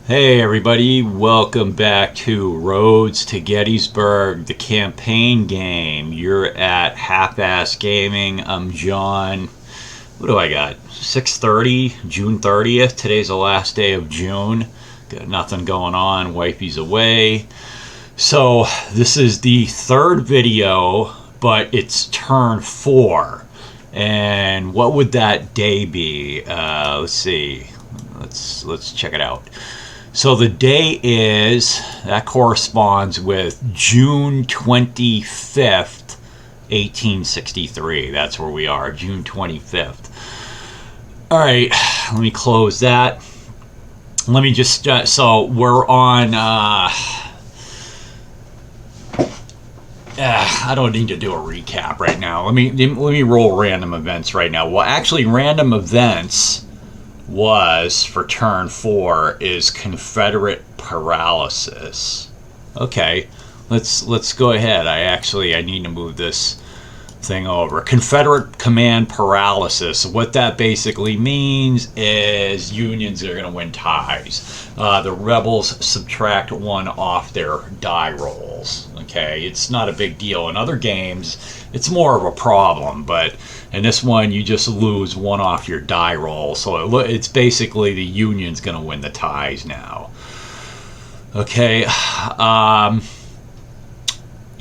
Hey everybody, welcome back to Roads to Gettysburg, the campaign game. You're at Half-Ass Gaming. I'm John. What do I got? 6:30, June 30th. Today's the last day of June. Got nothing going on. Wifey's away. So this is the third video, but it's turn 4. And what would that day be? Let's see. Let's check it out. So the day that corresponds with June 25th, 1863. That's where we are, June 25th. All right, let me close that. Let me just, so we're on, I don't need to do a recap right now. Let me roll random events right now. Well, actually, random events was for turn 4 is Confederate paralysis. Okay, let's go ahead. I need to move this thing over. Confederate command paralysis. What that basically means is Unions are going to win ties. The rebels subtract 1 off their die rolls. Okay, it's not a big deal. In other games, it's more of a problem, but in this one, you just lose 1 off your die roll. So it's basically the Union's going to win the ties now. Okay,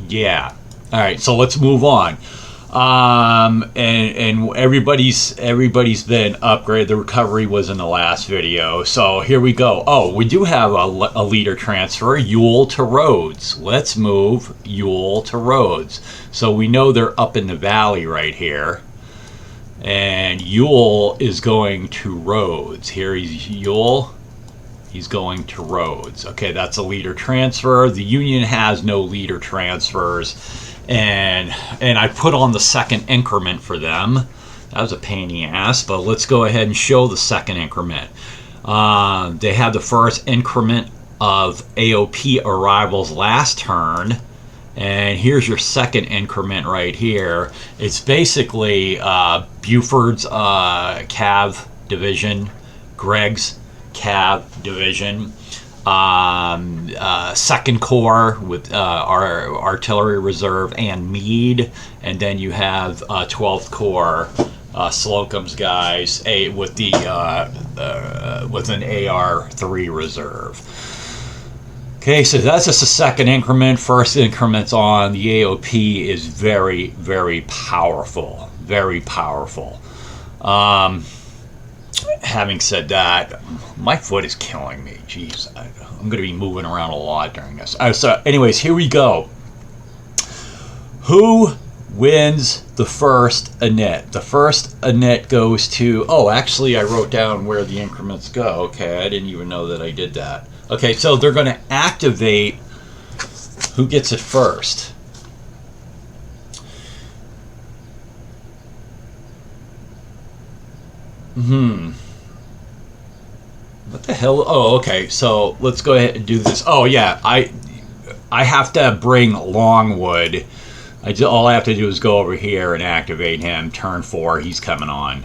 yeah. All right, so let's move on. And everybody's been upgraded. The recovery was in the last video, so here we go. Oh, we do have a leader transfer, Ewell to Rhodes. Let's move Ewell to Rhodes. So we know they're up in the valley right here, and Ewell is going to Rhodes. Here he's Ewell. He's going to Rhodes. Okay, that's a leader transfer. The Union has no leader transfers. And I put on the second increment for them. That was a pain in the ass, but let's go ahead and show the second increment. They had the first increment of AOP arrivals last turn, and here's your second increment right here. It's basically Buford's Cav Division, Gregg's Cav Division, Second Corps with our artillery reserve and Meade, and then you have 12th Corps, Slocum's guys, with an AR-3 reserve. Okay, so that's just the second increment. First increment's on. The AOP is very, very powerful. Very powerful. Having said that, my foot is killing me. Jeez, I'm going to be moving around a lot during this. So anyways, here we go. Who wins the first init? The first init goes to... Oh, actually, I wrote down where the increments go. Okay, I didn't even know that I did that. Okay, so they're going to activate... Who gets it first? What the hell? Oh, okay. So let's go ahead and do this. Oh, yeah. I have to bring Longwood. All I have to do is go over here and activate him. Turn 4. He's coming on.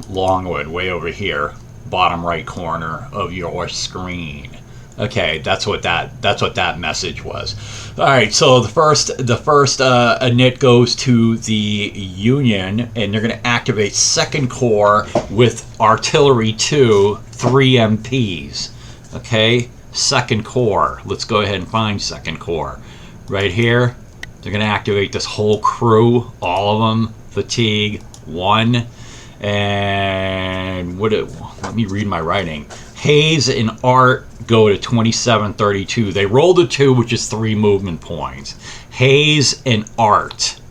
Longwood, way over here, bottom right corner of your screen. Okay, that's what that message was. All right, so the first init goes to the Union, and they're going to activate Second Corps with Artillery 2, 3 MPs. Okay, Second Corps. Let's go ahead and find Second Corps. Right here, they're going to activate this whole crew, all of them. Fatigue 1, and let me read my writing. Hayes and Art go to 2732. They rolled a 2, which is 3 movement points. Hayes and Art.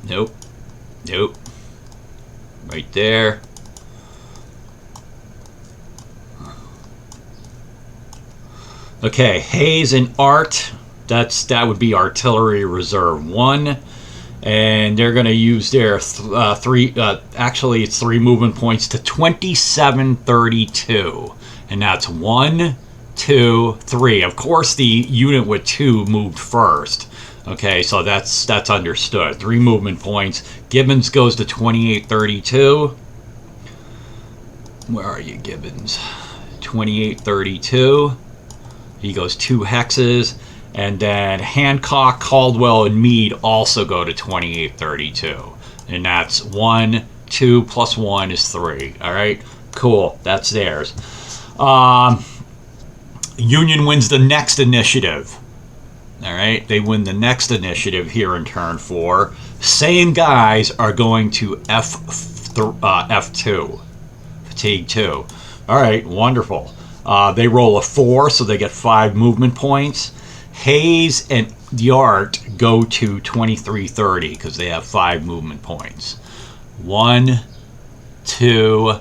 Nope. Right there. Okay, Hayes and Art. That would be Artillery Reserve 1. And they're going to use their actually it's 3 movement points to 2732. And that's 1, 2, 3. Of course, the unit with 2 moved first. Okay, so that's understood. 3 movement points. Gibbons goes to 2832. Where are you, Gibbons? 2832. He goes 2 hexes. And then Hancock, Caldwell, and Meade also go to 2832. And that's 1, 2 plus 1 is 3. All right, cool. That's theirs. Union wins the next initiative. All right, they win the next initiative here in turn 4. Same guys are going to F2, fatigue 2. All right, wonderful. They roll a 4, so they get 5 movement points. Hayes and Yart go to 2330 because they have 5 movement points. 1, 2,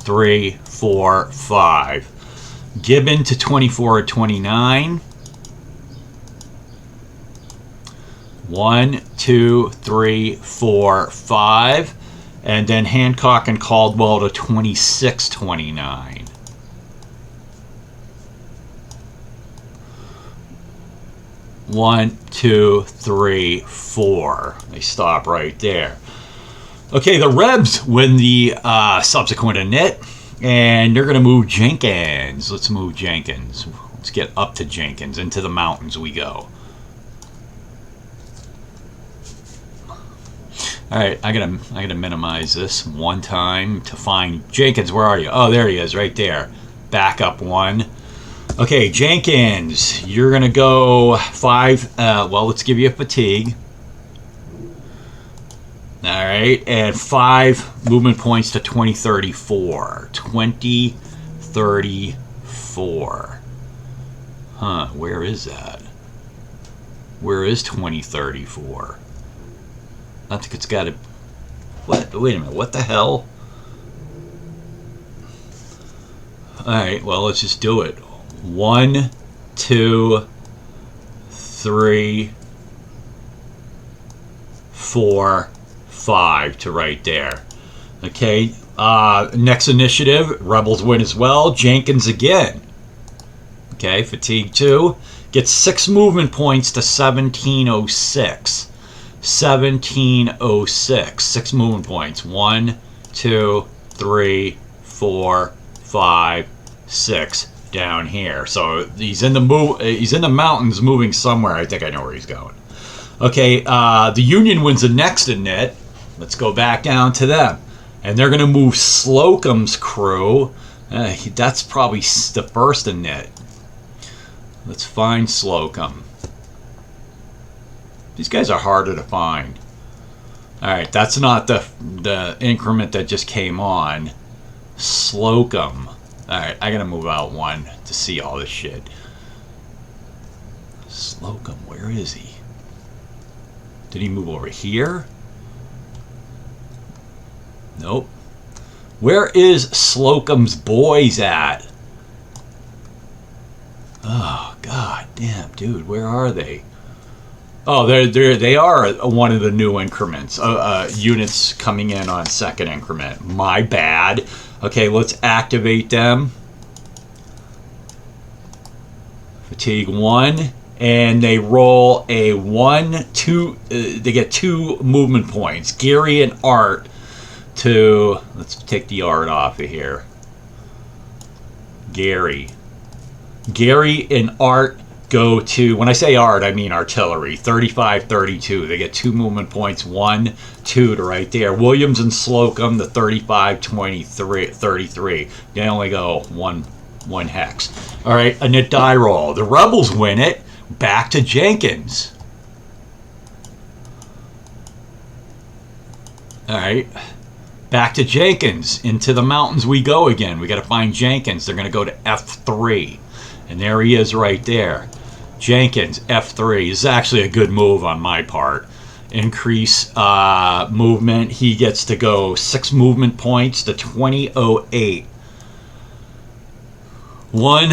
3, 4, 5. Gibbon to 24 or 29. 1, 2, 3, 4, 5. And then Hancock and Caldwell to 2629. 1, 2, 3, 4. They stop right there. Okay, the Rebs win the subsequent init, and they're going to move Jenkins. Let's move Jenkins. Let's get up to Jenkins. Into the mountains we go. All right, I gotta minimize this one time to find Jenkins. Where are you? Oh, there he is, right there. Back up 1. Okay, Jenkins, you're going to go 5. Well, let's give you a fatigue. All right, and 5 movement points to 2034. 2034. Huh, where is that? Where is 2034? I think it's got to... What? Wait a minute, what the hell? All right, well, let's just do it. 1, 2, 3, 4, 5 to right there. Okay, next initiative, Rebels win as well. Jenkins again. Okay, fatigue 2. Gets 6 movement points to 1706. 1706. 6 movement points. 1, 2, 3, 4, 5, 6. Down here, so he's in the mountains, moving somewhere. I think I know where he's going. Okay, the Union wins the next init. Let's go back down to them, and they're going to move Slocum's crew. That's probably the first init. Let's find Slocum. These guys are harder to find. All right, that's not the increment that just came on. Slocum. Alright, I gotta move out 1 to see all this shit. Slocum, where is he? Did he move over here? Nope. Where is Slocum's boys at? Oh, god damn, dude, where are they? Oh, they are one of the new increments. Units coming in on 2nd increment. My bad. Okay, let's activate them. Fatigue 1, and they roll a 1, 2. They get 2 movement points. Gary and Art to... Let's take the Art off of here. Gary and Art go to... When I say Art, I mean artillery. 35, 32. They get 2 movement points. 1, 2 to right there. Williams and Slocum, the 35, 23, 33. They only go one hex. All right, a knit die roll. The Rebels win it. Back to Jenkins. All right. Back to Jenkins. Into the mountains we go again. We got to find Jenkins. They're going to go to F3. And there he is right there. Jenkins, F3. This is actually a good move on my part. Increase movement. He gets to go 6 movement points to 2008. 1,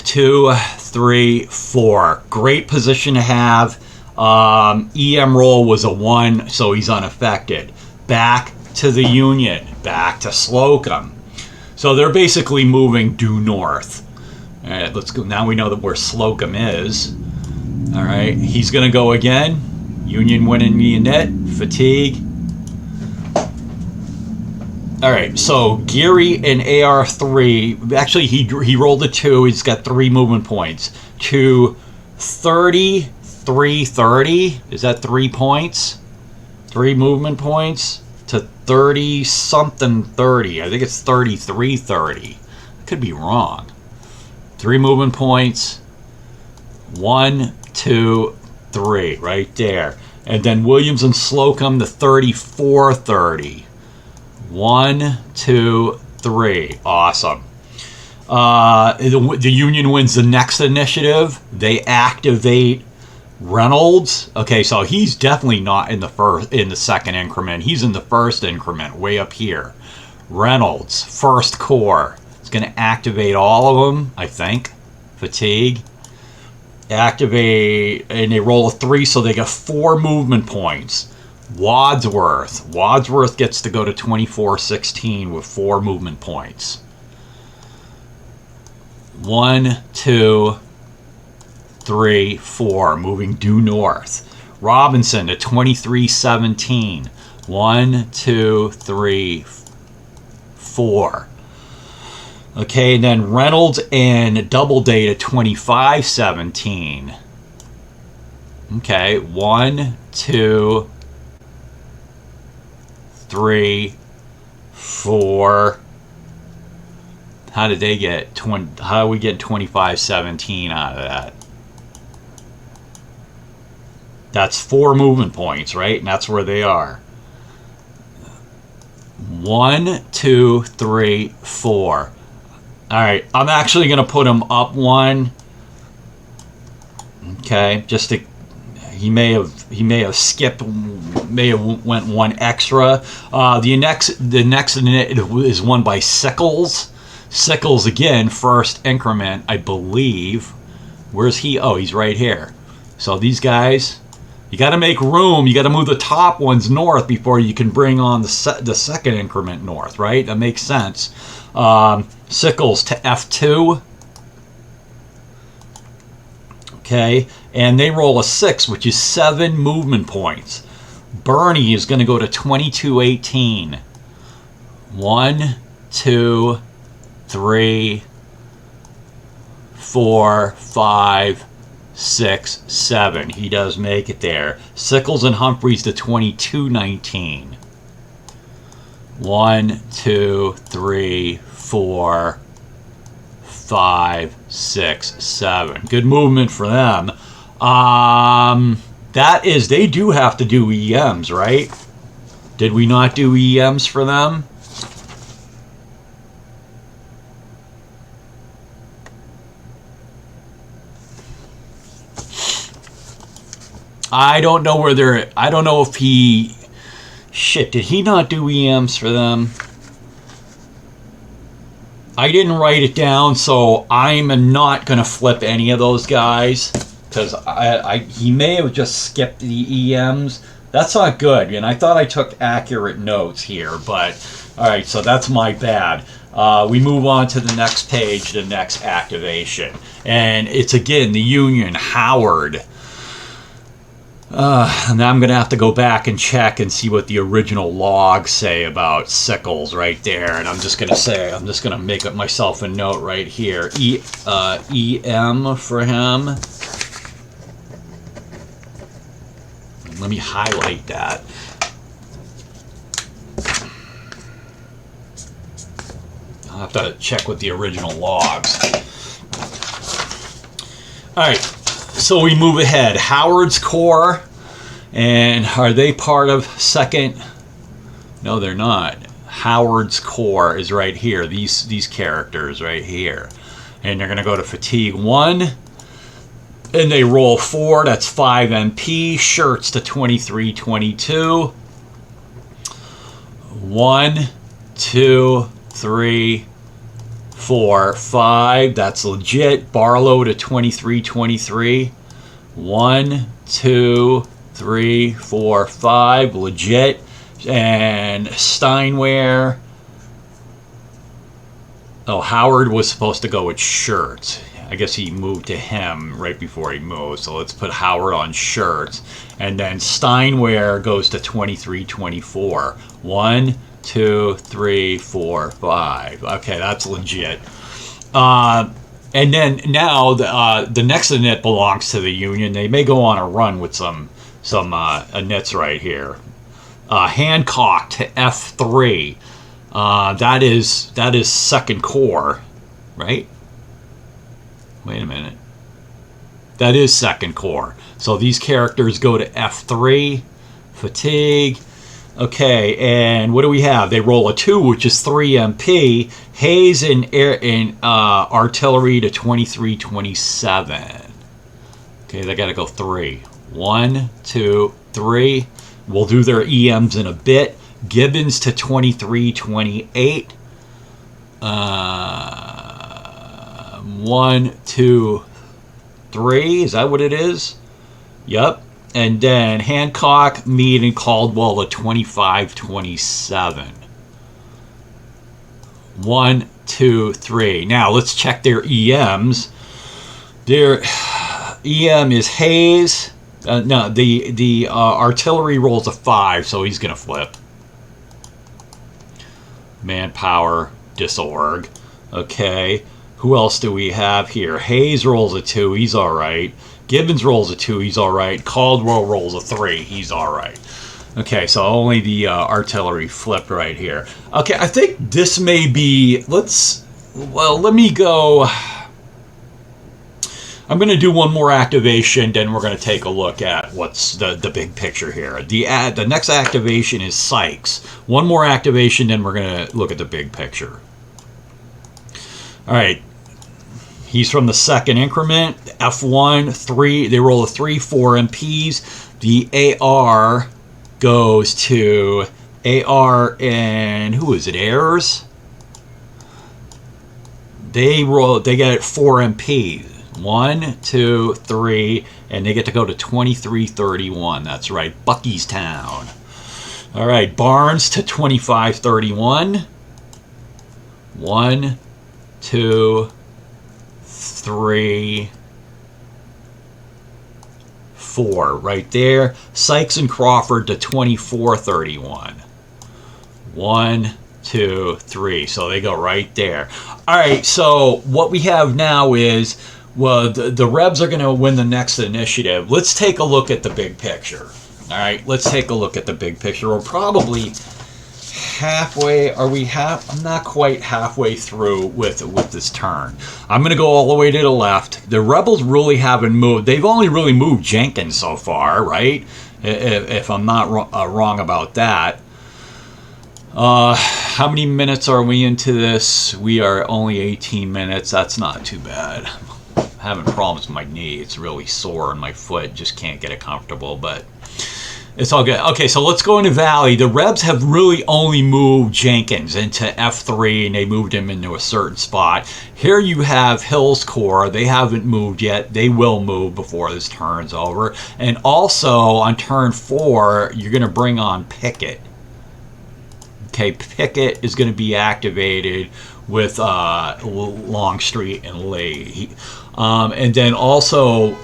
2, 3, 4. Great position to have. EM roll was a 1, so he's unaffected. Back to the Union. Back to Slocum. So they're basically moving due north. All right, let's go. Now we know that where Slocum is. All right, he's going to go again. Union winning the net. Fatigue. All right, so Geary in AR3. Actually, he rolled a 2. He's got 3 movement points. To 3330. Is that 3 points? 3 movement points to 30 something 30. I think it's 3330. I could be wrong. 3 movement points. 1, 2, 3, right there. And then Williams and Slocum to 3430. 1, 2, 3. Awesome. The Union wins the next initiative. They activate Reynolds. Okay, so he's definitely not in the second increment. He's in the first increment, way up here. Reynolds, First Corps. It's going to activate all of them, I think. Fatigue. Activate, and they roll a 3, so they get 4 movement points. Wadsworth gets to go to 2416 with 4 movement points. 1, 2, 3, 4, moving due north. Robinson to 2317. 1, 2, 3, 4. Okay, and then Reynolds and Doubleday to 2517. Okay, 1, 2, 3, 4. How did they get 20? How are we getting 2517 out of that? That's 4 movement points, right? And that's where they are. 1, 2, 3, 4. All right, I'm actually going to put him up 1. Okay, just to, he may have skipped, may have went 1 extra. The next is won by Sickles. Sickles again, first increment, I believe. Where's he? Oh, he's right here. So these guys, you got to make room. You got to move the top ones north before you can bring on the second increment north, right? That makes sense. Sickles to F2. Okay, and they roll a 6, which is 7 movement points. Bernie is going to go to 2218. 1, 2, 3, 4, 5, 6, 7. He does make it there. Sickles and Humphreys to 2219. 1, 2, 3, 4, 5, 6, 7. Good movement for them. That is, they do have to do EMs, right? Did we not do EMs for them? I don't know where they're. I don't know if he. Shit, did he not do EMs for them? I didn't write it down, so I'm not going to flip any of those guys. Because he may have just skipped the EMs. That's not good. And I thought I took accurate notes here. But, alright, so that's my bad. We move on to the next page, the next activation. And it's, again, the Union, Howard. And I'm going to have to go back and check and see what the original logs say about Sickles right there. And I'm just going to make up myself a note right here. EM for him. Let me highlight that. I'll have to check with the original logs. All right. So we move ahead. Howard's Corps, and are they part of second? No, they're not. Howard's Corps is right here. These characters right here, and they're going to go to fatigue 1, and they roll 4. That's 5 MP. Shirts to 2322. 1, 2, 3, 4, 5. That's legit. Barlow to 2323. 1, 2, 3, 4, 5. Legit. And Steinware. Oh, Howard was supposed to go with shirts. I guess he moved to him right before he moved. So let's put Howard on shirts. And then Steinway goes to 23-24. 1, 2, 3, 4, 5. Okay, that's legit. And then now the next knit belongs to the Union. They may go on a run with some knits right here. Hancock to F3. That is second corps, right? Wait a minute. That is second corps. So these characters go to F3. Fatigue. Okay, and what do we have? They roll a 2, which is 3 MP. Hayes in artillery to 23-27. Okay, they got to go 3. 1, 2, 3. We'll do their EMs in a bit. Gibbons to 23-28. 1, 2, 3. Is that what it is? Yep. And then Hancock, Meade, and Caldwell to 25-27. 1, 2, 3. Now let's check their EMs. Their EM is Hayes. No, the artillery rolls a 5, so he's gonna flip. Manpower, disorg. Okay. Who else do we have here? Hayes rolls a 2, he's all right. Gibbons rolls a 2, he's all right. Caldwell rolls a 3, he's all right. Okay, so only the artillery flipped right here. Okay, I think this may be. Let me go. I'm going to do one more activation, then we're going to take a look at what's the big picture here. The next activation is Sykes. One more activation, then we're going to look at the big picture. All right. He's from the second increment. F1, 3. They roll a 3, 4 MPs. The AR goes to AR and who is it? Ayers. They get 4 MPs. 1, 2, 3, and they get to go to 23-31. That's right, Buckystown. All right, Barnes to 25-31. 1, 2, 3, 4 right there. Sykes and Crawford to 24-31. 1, 2, 3. So they go right there. All right, so what we have now is, well, the Rebs are going to win the next initiative. Let's take a look at the big picture. All right, let's take a look at the big picture. We're probably halfway. Are we half? I'm not quite halfway through with this turn. I'm going to go all the way to the left. The Rebels really haven't moved. They've only really moved Jenkins so far, right? If I'm not wrong about that. How many minutes are we into this? We are only 18 minutes. That's not too bad. I'm having problems with my knee. It's really sore and my foot. Just can't get it comfortable, but it's all good. Okay, so let's go into Valley. The Rebs have really only moved Jenkins into F3, and they moved him into a certain spot. Here you have Hill's Corps. They haven't moved yet. They will move before this turn's over. And also, on turn 4, you're going to bring on Pickett. Okay, Pickett is going to be activated with Longstreet and Lee. And then also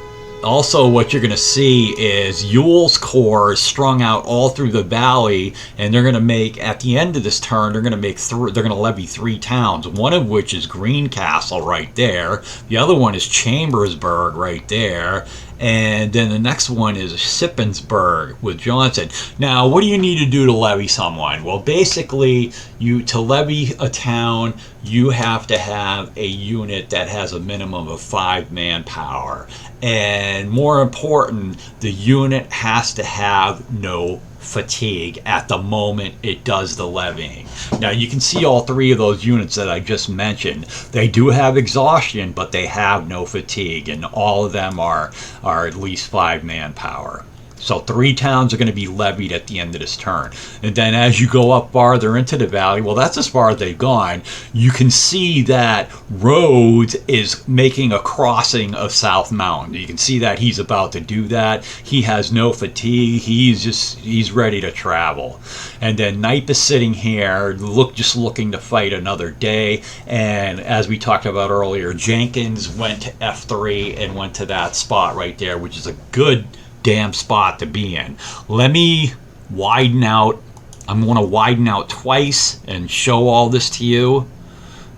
what you're going to see is Ewell's Corps is strung out all through the valley, and they're going to make, at the end of this turn, they're going to levy 3 towns, one of which is Greencastle right there. The other one is Chambersburg right there. And then the next one is Shippensburg with Johnson. Now, what do you need to do to levy someone? Well, basically, to levy a town, you have to have a unit that has a minimum of 5 manpower. And more important, the unit has to have no fatigue at the moment it does the levying. Now you can see all 3 of those units that I just mentioned. They do have exhaustion, but they have no fatigue, and all of them are at least 5 manpower. So 3 towns are going to be levied at the end of this turn. And then as you go up farther into the valley, well, that's as far as they've gone, you can see that Rhodes is making a crossing of South Mountain. You can see that he's about to do that. He has no fatigue. He's ready to travel. And then Knipe is sitting here, just looking to fight another day. And as we talked about earlier, Jenkins went to F3 and went to that spot right there, which is a good damn spot to be in. Let me widen out. I'm going to widen out twice and show all this to you.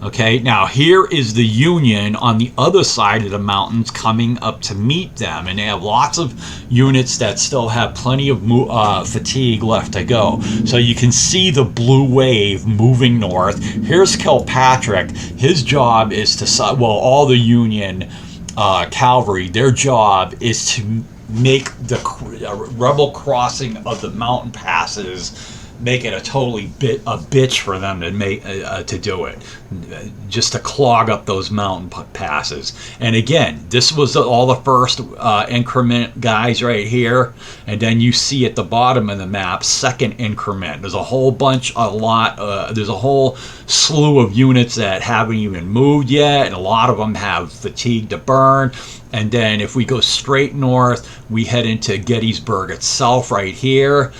Okay, now here is the Union on the other side of the mountains coming up to meet them, and they have lots of units that still have plenty of fatigue left to go. So you can see the blue wave moving north. Here's Kilpatrick. His job is to, well, all the Union cavalry, their job is to make the rebel crossing of the mountain passes, make it a totally a bitch for them to make to do it, just to clog up those mountain passes. And again, this was all the first increment guys right here, and then you see at the bottom of the map, second increment. There's a whole bunch, there's a whole slew of units that haven't even moved yet, and a lot of them have fatigue to burn. And then if we go straight north, we head into Gettysburg itself right here.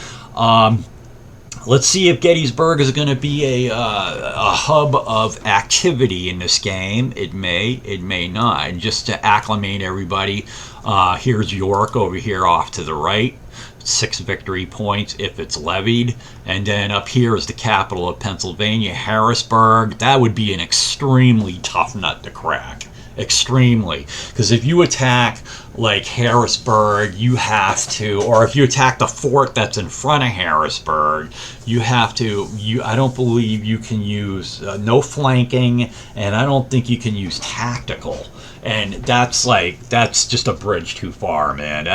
Let's see if Gettysburg is going to be a hub of activity in this game. It may not. And just to acclimate everybody, here's York over here off to the right. 6 victory points if it's levied. And then up here is the capital of Pennsylvania, Harrisburg. That would be an extremely tough nut to crack. Extremely, because if you attack like Harrisburg, you have to, or if you attack the fort that's in front of Harrisburg, you have to, I don't believe you can use no flanking, and I don't think you can use tactical, and that's just a bridge too far, man.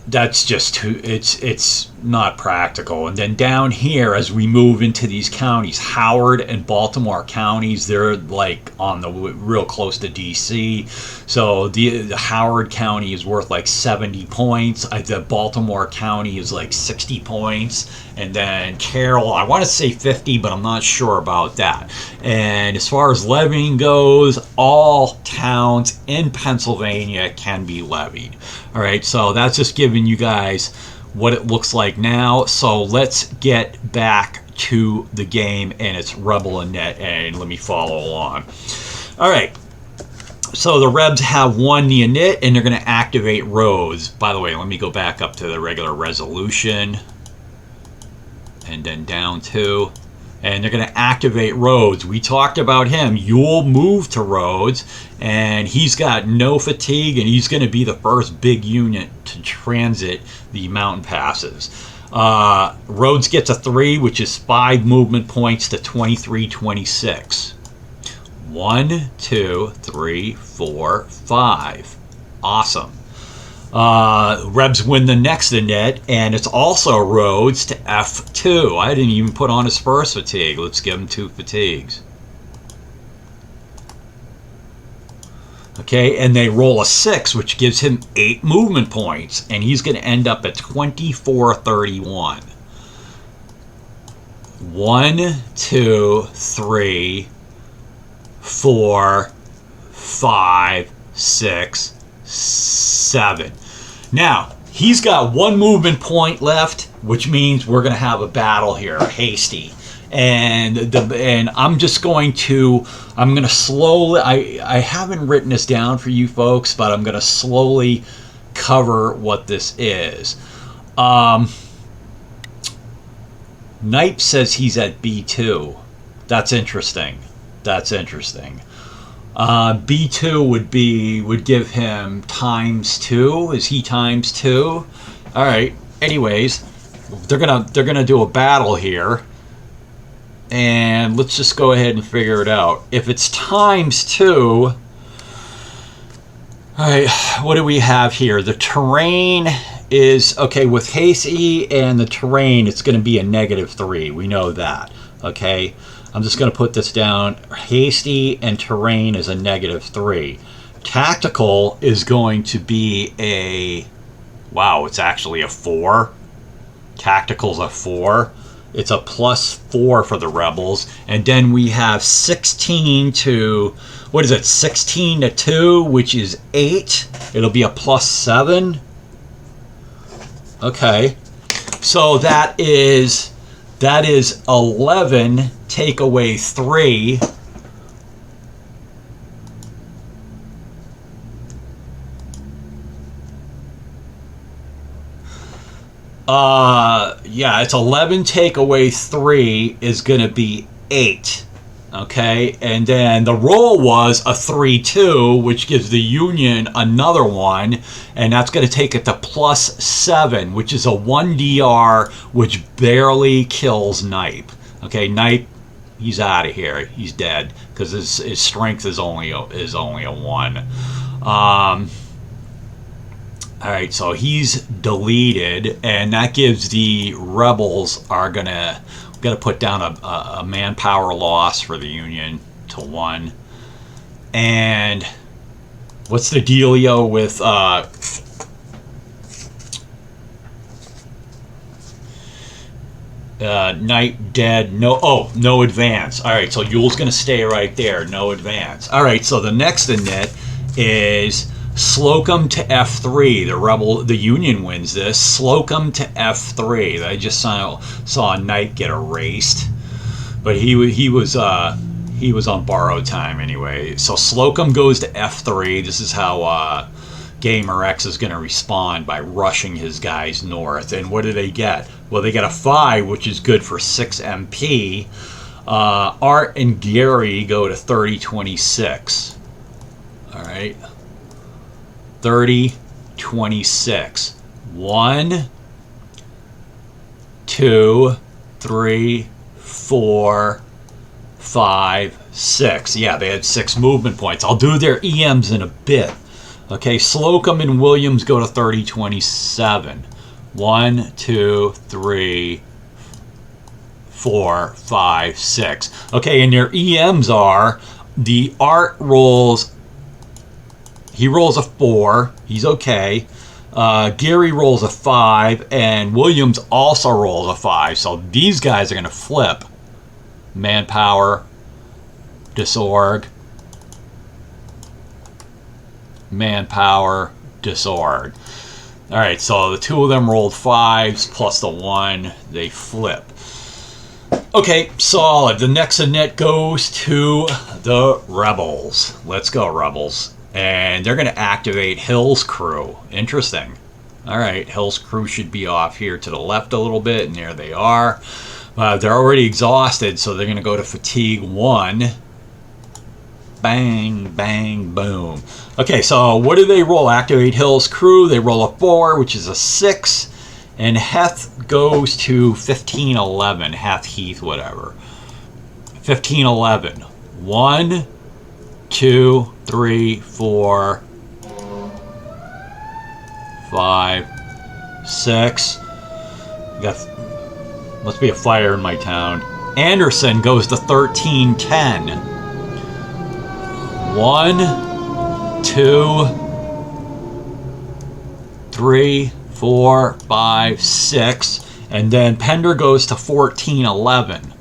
That's just too, it's not practical. And then down here, as we move into these counties, Howard and Baltimore counties, they're like on the real close to DC. So the Howard County is worth like 70 points. The Baltimore County is like 60 points. And then Carroll, I want to say 50, but I'm not sure about that. And as far as levying goes, all towns in Pennsylvania can be levied. All right, so that's just giving you guys what it looks like now. So let's get back to the game and its rebel and net, and let me follow along. All right, so the Rebs have won the init, and they're going to activate Rhodes. By the way, let me go back up to the regular resolution, and then down to, and they're going to activate Rhodes. We talked about him. Ewell moved to Rhodes, and he's got no fatigue, and he's going to be the first big unit to transit the mountain passes. Rhodes gets a 3, which is 5 movement points to 23-26. 1, 2, 3, 4, 5. Awesome. Rebs win the next init, and it's also Rhodes to F2. I didn't even put on his first fatigue. Let's give him 2 fatigues. Okay, and they roll a 6, which gives him 8 movement points, and he's going to end up at 24-31. 1, 2, 3, 4, 5, 6, 7. Now, he's got 1 movement point left, which means we're going to have a battle here, hasty. And I'm going to slowly, I haven't written this down for you folks, but I'm going to slowly cover what this is. Knipe says he's at B2. That's interesting. That's interesting. B2 would give him ×2. Is he ×2? All right. Anyways, they're gonna do a battle here, and let's just go ahead and figure it out. If it's ×2, all right. What do we have here? The terrain is okay with hasty, and the terrain, it's going to be a -3. We know that. Okay. I'm just going to put this down. Hasty and terrain is a -3. Tactical is going to be a, wow, it's actually a 4. Tactical's a 4. It's a +4 for the rebels. And then we have 16 to, what is it, 16 to 2, which is 8. It'll be a +7. Okay. So that is 11, take away 3. Yeah, it's 11 take away 3 is going to be 8. Okay, and then the roll was a 3-2, which gives the Union another 1, and that's going to take it to +7, which is a 1 DR, which barely kills Knipe. Okay, Knipe, he's out of here. He's dead because his strength is only a 1. All right, so he's deleted, and that gives the rebels are gonna put down a manpower loss for the Union to 1. And what's the dealio with Knight dead? No advance. All right, so Yule's gonna stay right there. No advance. All right, so the next in it is Slocum to F3. The Union wins this. Slocum to F3. I just saw a knight get erased, but he was on borrowed time anyway. So Slocum goes to F3. This is how Gamer X is going to respond, by rushing his guys north. And what do they get? Well, they get a 5, which is good for 6 MP. Art and Gary go to 30-26. All right. 30-26. 1, 2, 3, 4, 5, 6. Yeah, they had 6 movement points. I'll do their EMs in a bit. Okay, Slocum and Williams go to 30-27. 1, 2, 3, 4, 5, 6. Okay, and their EMs are, the Art rolls, he rolls a 4. He's okay. Gary rolls a 5, and Williams also rolls a 5. So these guys are going to flip. Manpower, disorg, manpower, disorg. All right, so the 2 of them rolled 5s plus the 1. They flip. Okay, solid. The next net goes to the Rebels. Let's go, Rebels. And they're going to activate Hill's crew. Interesting. All right, Hill's crew should be off here to the left a little bit, and there they are. They're already exhausted, so they're going to go to fatigue 1. Bang, bang, boom. Okay, so what do they roll? Activate Hill's crew. They roll a 4, which is a 6. And Heth goes to 15-11. Heth, Heath, whatever. 15-11. 1, 2, 3, 4, 5, 6. Must be a fire in my town. Anderson goes to 13-10. 1, 2, 3, 4, 5, 6. And then Pender goes to 14-11.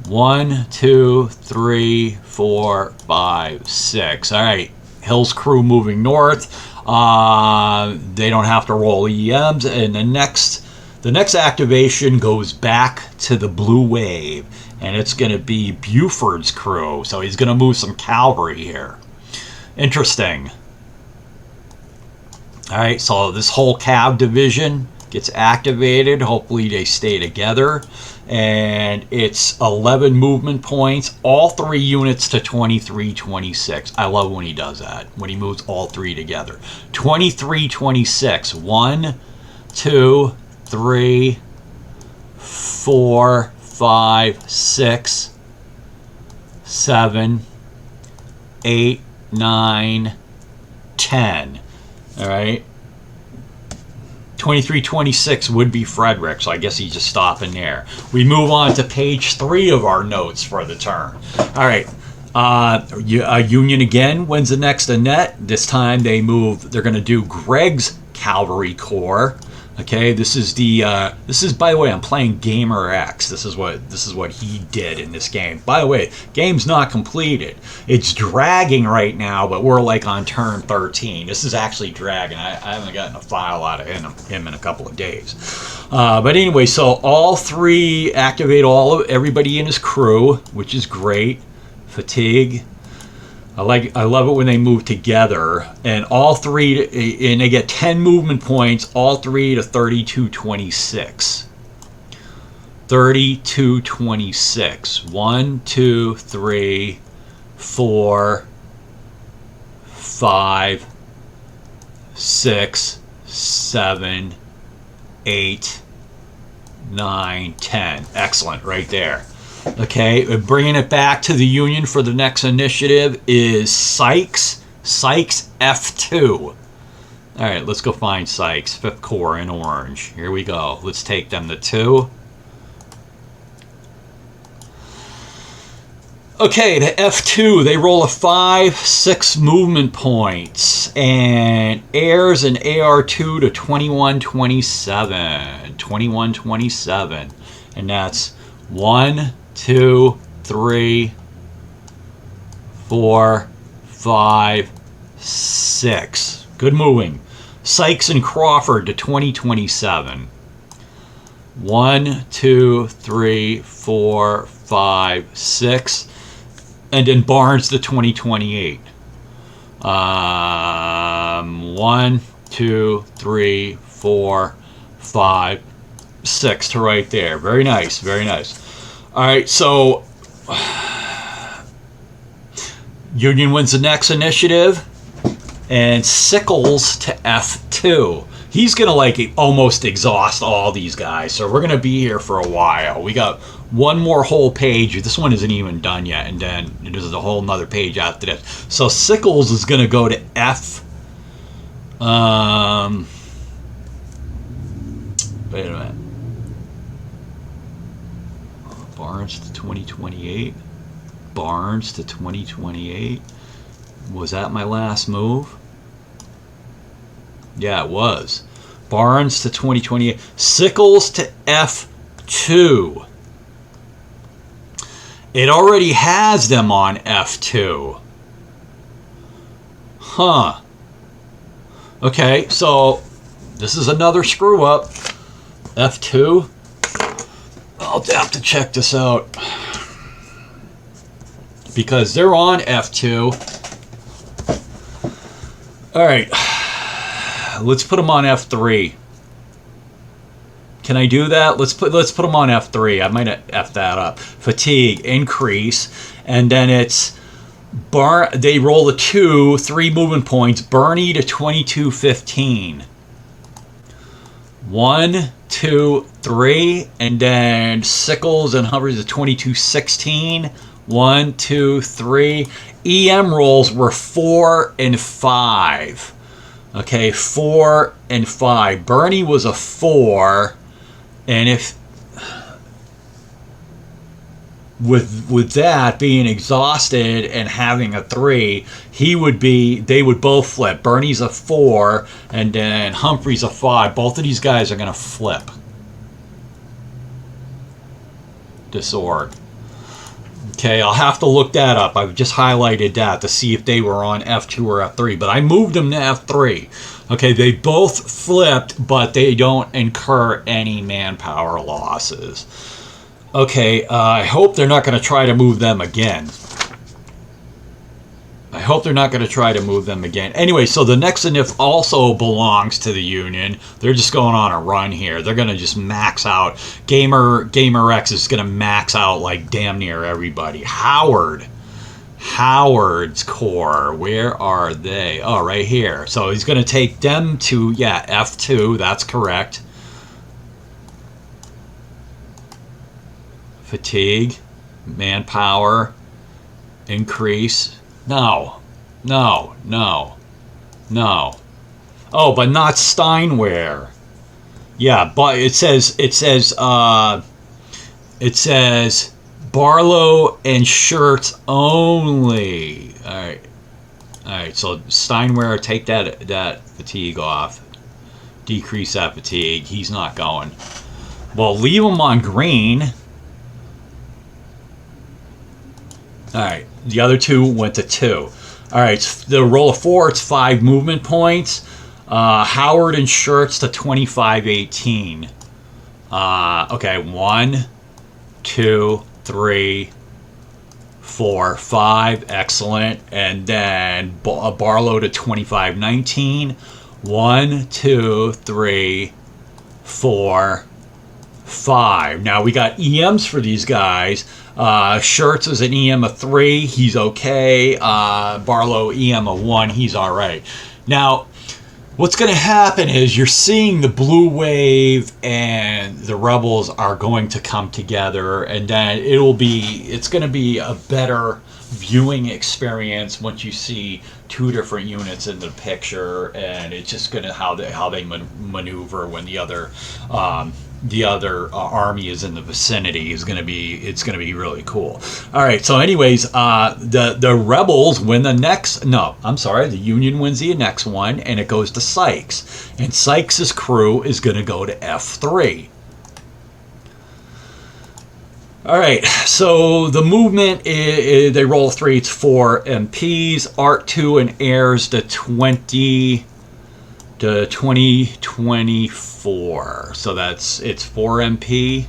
1, 2, 3, 4, 5, 6. All right, Hill's crew moving north. They don't have to roll EMs, and the next activation goes back to the Blue Wave, and it's going to be Buford's crew. So he's going to move some cavalry here. Interesting. All right, so this whole Cav division gets activated. Hopefully they stay together. And it's 11 movement points. All 3 units to 23-26. I love when he does that, when he moves all 3 together. 23-26. 1, 2, 3, 4, 5, 6, 7, 8, 9, 10. All right. 23-26 would be Frederick, so I guess he's just stopping there. We move on to page 3 of our notes for the turn. All right. Union again wins the next net. This time they move. They're going to do Greg's Cavalry Corps. Okay, this is by the way, I'm playing Gamer X. This is what he did in this game. By the way, game's not completed. It's dragging right now, but we're like on turn 13. This is actually dragging. I haven't gotten a file out of him in a couple of days. But anyway, so all three activate everybody in his crew, which is great. Fatigue. I love it when they move together, and all three, and they get 10 movement points, all three to 3226. 3226. 1, 2, 3, 4, 5, 6, 7, 8, 9, 10. Excellent, right there. Okay, bringing it back to the Union for the next initiative is Sykes. Sykes F2. All right, let's go find Sykes. 5th Corps in orange. Here we go. Let's take them to 2. Okay, to F2, they roll a 5, 6 movement points, and airs an AR2 to 2127. 2127. And that's 1, 2, 3, 4, 5, 6. Good moving. Sykes and Crawford to 2027. 1, 2, 3, 4, 5, 6. And then Barnes to 2028. 1, 2, 3, 4, 5, 6 to right there. Very nice, very nice. All right, so Union wins the next initiative, and Sickles to F2. He's going to like almost exhaust all these guys, so we're going to be here for a while. We got one more whole page. This one isn't even done yet, and then there's a whole nother page after this. So Sickles is going to go to F. Wait a minute. Barnes to 2028. Barnes to 2028. Was that my last move? Yeah, it was. Barnes to 2028. Sickles to F2. It already has them on F2. Huh. Okay, so this is another screw up. F2. I'll have to check this out, because they're on F2. All right, let's put them on F3. Can I do that? Let's put them on F3. I might F that up. Fatigue increase, and then it's they roll a 2, 3 movement points. Bernie to 2215. 1, 2, 3, and then Sickles and Humphreys to 2216. 1, 2, 3. EM rolls were 4 and 5. Okay, 4 and 5. Bernie was a 4, and if with that being exhausted and having a 3, they would both flip. Bernie's a 4, and then Humphrey's a 5. Both of these guys are going to flip. Disorg. Okay, I'll have to look that up. I've just highlighted that to see if they were on F2 or F3, but I moved them to F3. Okay, they both flipped, but they don't incur any manpower losses. Okay, I hope they're not going to try to move them again. Anyway, so the next inif also belongs to the Union. They're just going on a run here. They're going to just max out. Gamer X is going to max out like damn near everybody. Howard's Corps. Where are they? Oh, right here. So he's going to take them to, yeah, F2. That's correct. Fatigue, manpower, increase. No. Oh, but not Steinware. Yeah, but it says Barlow and Shirts only. All right. So Steinwehr, take that fatigue off. Decrease that fatigue. He's not going. Well, leave him on green. All right. The other two went to 2. All right. The roll of 4. It's 5 movement points. Howard and Shirts to 25-18. Okay. 1, 2, 3, 4, 5. Excellent. And then Barlow to 25-19. 1, 2, 3, 4, 5. Now we got EMs for these guys. Shirts is an EM of 3. He's okay. Barlow EM of 1. He's all right. Now, what's going to happen is you're seeing the blue wave and the rebels are going to come together, and then it's going to be a better viewing experience once you see 2 different units in the picture, and it's just going to how they maneuver when the other army is in the vicinity. It's going to be really cool. All right, so anyways, the rebels win the Union wins the next one, and it goes to Sykes, and Sykes's crew is going to go to F3. All right, so the movement they roll 3. It's 4 MPs. Art 2 and Airs to 2024. So it's 4 MP.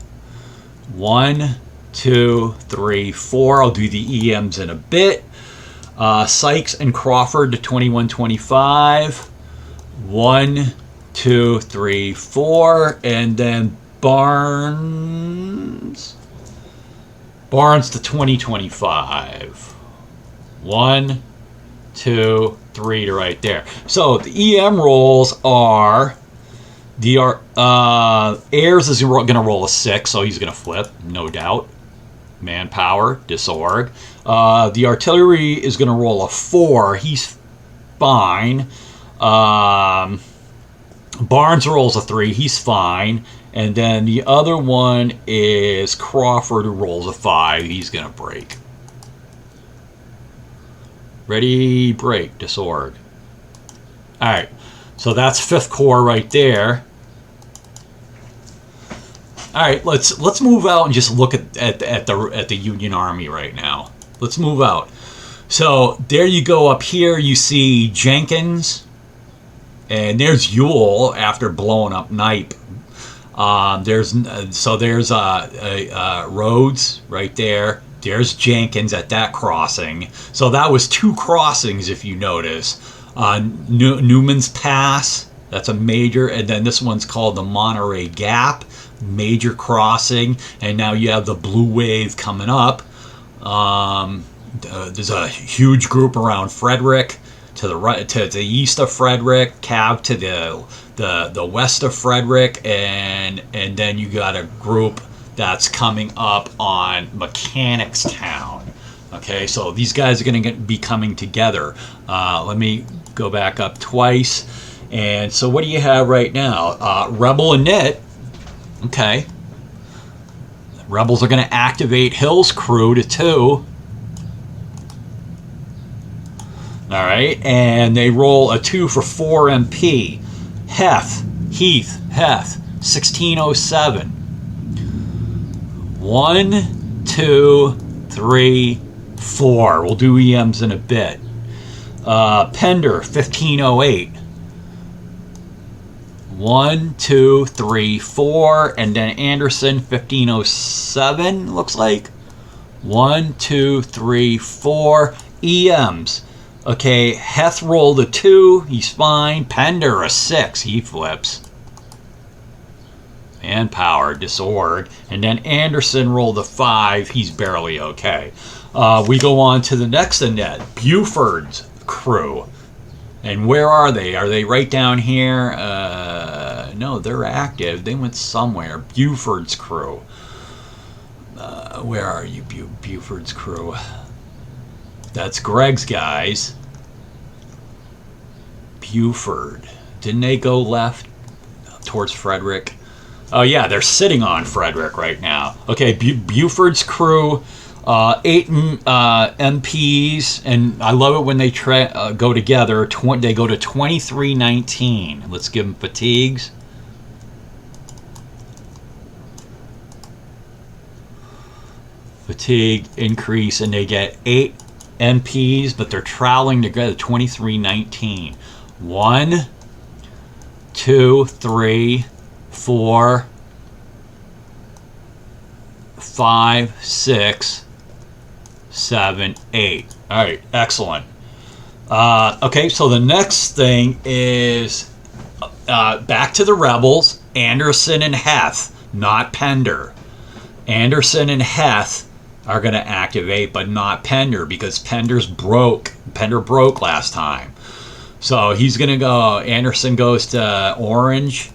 1, 2, 3, 4. I'll do the EMs in a bit. Sykes and Crawford to 2125. 1, 2, 3, 4, and then Barnes to 2025. 1, 2, 3 to right there. So the EM rolls are Ayers is going to roll a 6, so he's going to flip, no doubt. Manpower, disorg. The artillery is going to roll a 4. He's fine. Barnes rolls a 3. He's fine. And then the other one is Crawford, who rolls a 5. He's going to break. Ready, break, disorg. All right, so that's 5th Corps right there. All right, let's move out and just look at the Union Army right now. Let's move out. So there you go. Up here you see Jenkins, and there's Ewell after blowing up Knipe. There's Rhodes right there. There's Jenkins at that crossing. So that was 2 crossings, if you notice. Newman's Pass, that's a major, and then this one's called the Monterey Gap, major crossing. And now you have the Blue Wave coming up. There's a huge group around Frederick to the right, to the east of Frederick, Cav to the west of Frederick, and then you got a group that's coming up on Mechanicstown. Okay, so these guys are going to be coming together. Let me go back up twice. And so what do you have right now? Rebel and Knit. Okay. Rebels are going to activate Hill's crew to 2. All right, and they roll a 2 for 4 MP. Heath, 1607. 1, 2, 3, 4. We'll do EMs in a bit. Pender, 1508. 1, 2, 3, 4, and then Anderson, 1507. Looks like 1, 2, 3, 4 EMs. Okay, Heth rolled a 2. He's fine. Pender a 6. He flips. Manpower, disorg. And then Anderson rolled a 5. He's barely okay. We go on to the next Annette, Buford's crew. And where are they? Are they right down here? No, they're active. They went somewhere. Buford's crew. Where are you, Buford's crew? That's Greg's guys. Buford. Didn't they go left towards Frederick? Oh yeah, they're sitting on Frederick right now. Okay, Buford's crew, 8 MPs, and I love it when they go together. They go to 2319. Let's give them fatigues. Fatigue increase, and they get 8 MPs, but they're traveling together. 2319. 1, 2, 3, 4, 5, 6, 7, 8. All right, excellent. Okay, so the next thing is back to the rebels. Anderson and Heth, not Pender. Anderson and Heth are going to activate, but not Pender, because Pender broke last time. So he's going to go. Anderson goes to orange.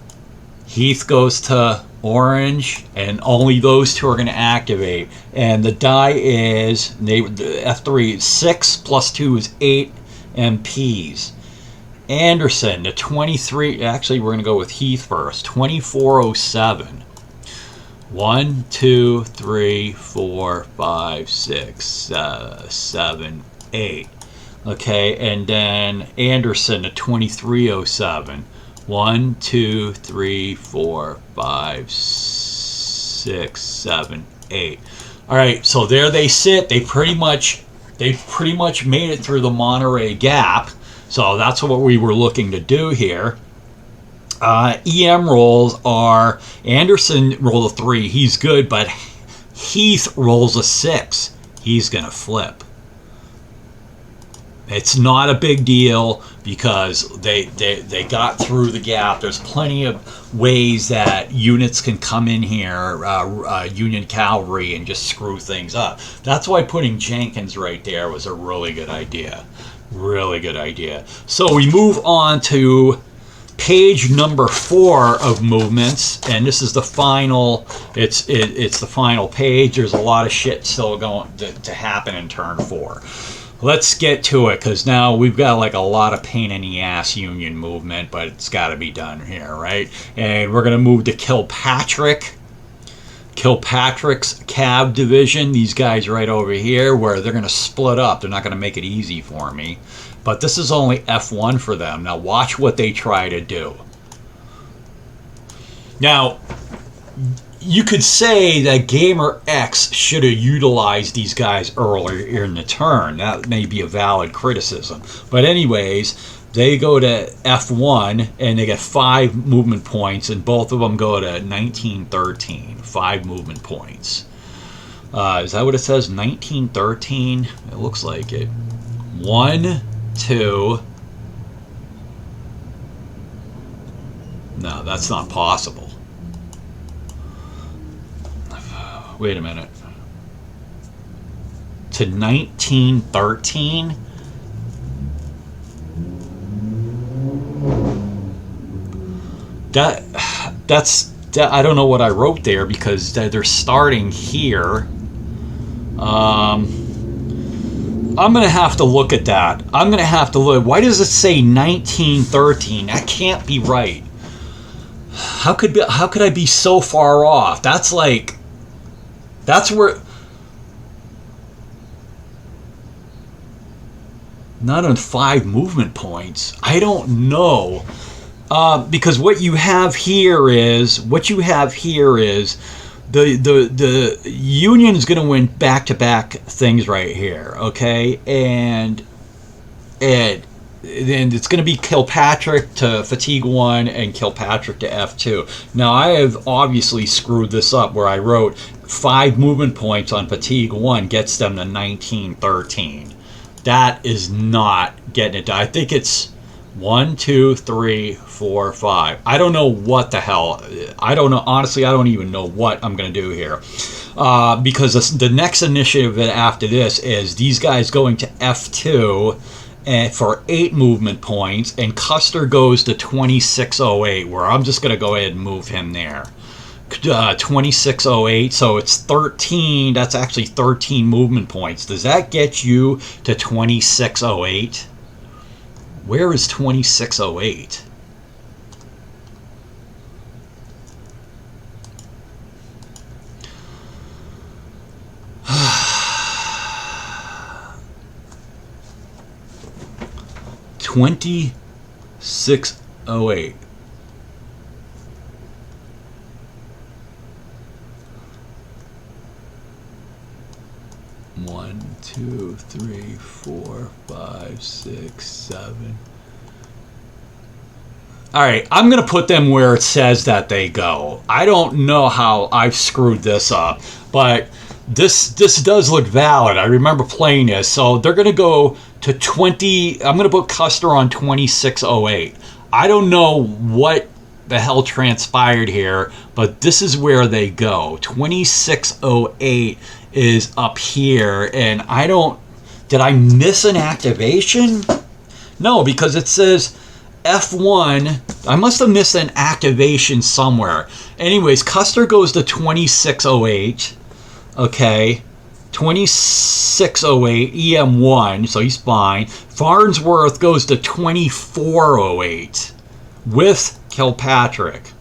Heath goes to orange, and only those two are going to activate. And the die is the F3. 6 plus 2 is 8 MPs. Anderson, the 23. Actually, we're going to go with Heath first. 2407. 1, 2, 3, 4, 5, 6, 7, 8. Okay, and then Anderson at 2307. 1, 2, 3, 4, 5, 6, 7, 8. All right, so there they sit. They pretty much made it through the Monterey Gap. So that's what we were looking to do here. EM rolls are Anderson rolled a 3. He's good, but Heath rolls a 6. He's going to flip. It's not a big deal because they got through the gap. There's plenty of ways that units can come in here, Union cavalry, and just screw things up. That's why putting Jenkins right there was a really good idea. Really good idea. So we move on to page number 4 of movements, and this is the final. It's the final page. There's a lot of shit still going to happen in turn 4. Let's get to it, because now we've got like a lot of pain in the ass Union movement, but it's got to be done here, right? And we're going to move to Kilpatrick. Kilpatrick's Cav Division. These guys right over here, where they're going to split up. They're not going to make it easy for me. But this is only F1 for them. Now watch what they try to do. Now, you could say that Gamer X should have utilized these guys earlier in the turn. That may be a valid criticism. But anyways, they go to F1 and they get 5 movement points, and both of them go to 1913. 5 movement points. Is that what it says? 1913? It looks like it. 1, 2. No, that's not possible. Wait a minute. To 1913? That's I don't know what I wrote there, because they're starting here. I'm gonna have to look at that. I'm gonna have to look. Why does it say 1913? That can't be right. How could I be so far off? That's where. Not on 5 movement points. I don't know. Because what you have here is the Union is going to win back-to-back things right here, okay, and then it's going to be Kilpatrick to Fatigue 1 and Kilpatrick to F2. Now I have obviously screwed this up where I wrote 5 movement points on Fatigue 1 gets them to 1913. That is not getting it done. I think it's 1, 2, 3, 4, 5. I don't know what the hell. I don't know. Honestly, I don't even know what I'm going to do here. Because the next initiative after this is these guys going to F2 for 8 movement points. And Custer goes to 2608, where I'm just going to go ahead and move him there. 2608, so it's 13. That's actually 13 movement points. Does that get you to 2608? Where is 2608? 2608. One, two, three, four, five, six, seven. All right, I'm going to put them where it says that they go. I don't know how I've screwed this up, but this does look valid. I remember playing this. So they're going to go to 20. I'm going to put Custer on 2608. I don't know what the hell transpired here, but this is where they go. 2608 is up here, and I don't... Did I miss an activation? No, because it says F1. I must have missed an activation somewhere. Anyways, Custer goes to 2608. Okay. 2608, EM1, so he's fine. Farnsworth goes to 2408 with Kilpatrick.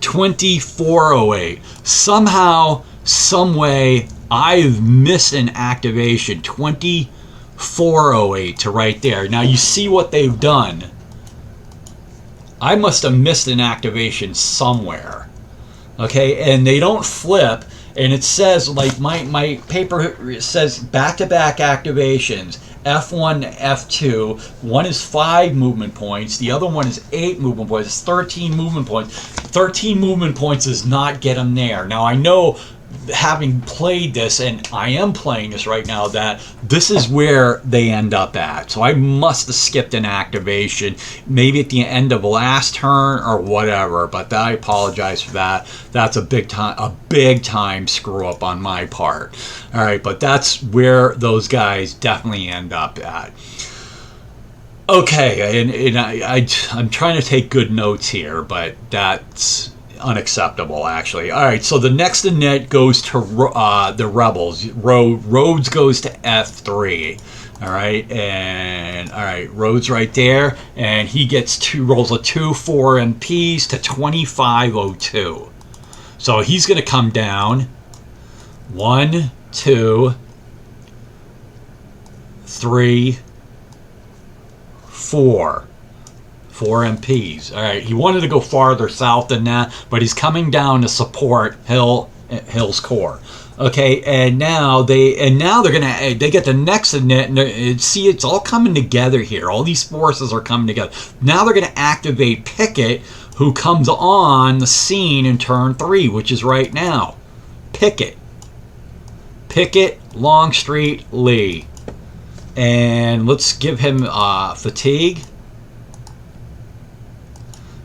2408. Somehow, some way, I've missed an activation. 2408 to right there. Now you see what they've done. I must have missed an activation somewhere. Okay, and they don't flip, and it says, like my paper says back-to-back activations. F1 to F2. One is 5 movement points. The other one is 8 movement points. It's 13 movement points. 13 movement points does not get them there. Now, I know, having played this, and I am playing this right now, that this is where they end up at. So I must have skipped an activation, maybe at the end of last turn or whatever, but I apologize for that. That's a big time screw up on my part. All right, but that's where those guys definitely end up at. Okay, and I'm trying to take good notes here, but that's unacceptable, actually. All right, so the next in net goes to the Rebels. Rhodes goes to F3. All right, and all right, Rhodes right there, and he gets rolls a 2-4 MPs to 2502. So he's going to come down. 1, 2, 3, 4. 4 MPs. All right, he wanted to go farther south than that, but he's coming down to support Hill's Corps. Okay, and now they get the next in it, and see, it's all coming together here. All these forces are coming together. Now they're going to activate Pickett, who comes on the scene in turn 3, which is right now. Pickett, Longstreet, Lee, and let's give him fatigue.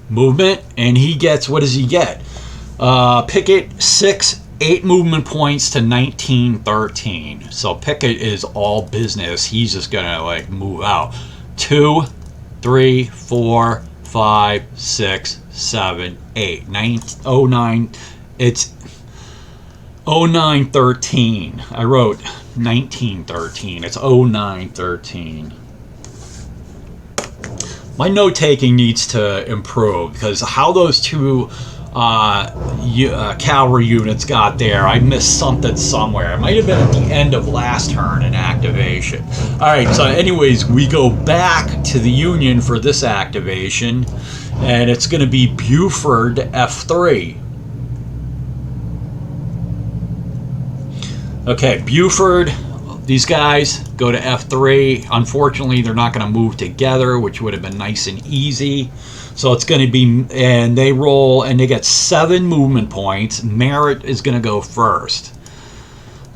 Movement, and he gets, what does he get? Pickett 8 movement points to 1913. So Pickett is all business. He's just gonna like move out. 2, 3, 4, 5, 6, 7, 8, 9, 09. It's 0913. I wrote 1913. It's 0913. My note-taking needs to improve, because how those two cavalry units got there, I missed something somewhere. It might have been at the end of last turn in activation. All right, so anyways, we go back to the Union for this activation, and it's going to be Buford F3. Okay, Buford... These guys go to F3. Unfortunately, they're not going to move together, which would have been nice and easy. So it's going to be, and they roll, and they get 7 movement points. Merritt is going to go first.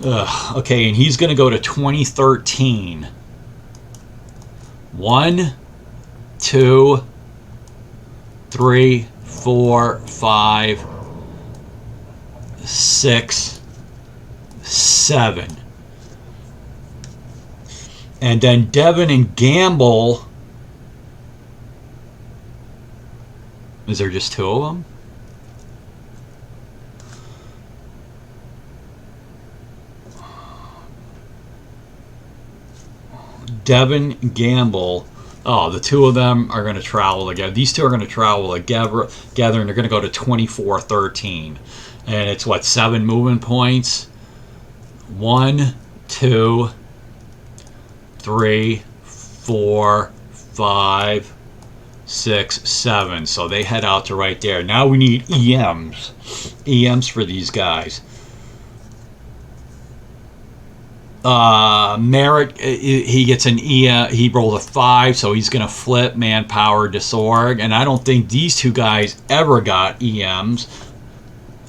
Okay, and he's going to go to 2013. 1, 2, 3, 4, 5, 6, 7. And then Devon and Gamble. Is there just 2 of them? Devon, Gamble. Oh, the 2 of them are going to travel together. These 2 are going to travel together, and they're going to go to 2413. And it's what, 7 movement points? 1, 2, 3, 4, 5, 6, 7. So they head out to right there. Now we need EMs. EMs for these guys. Merritt, he gets an EM. He rolled a 5, so he's going to flip manpower disorg. And I don't think these two guys ever got EMs.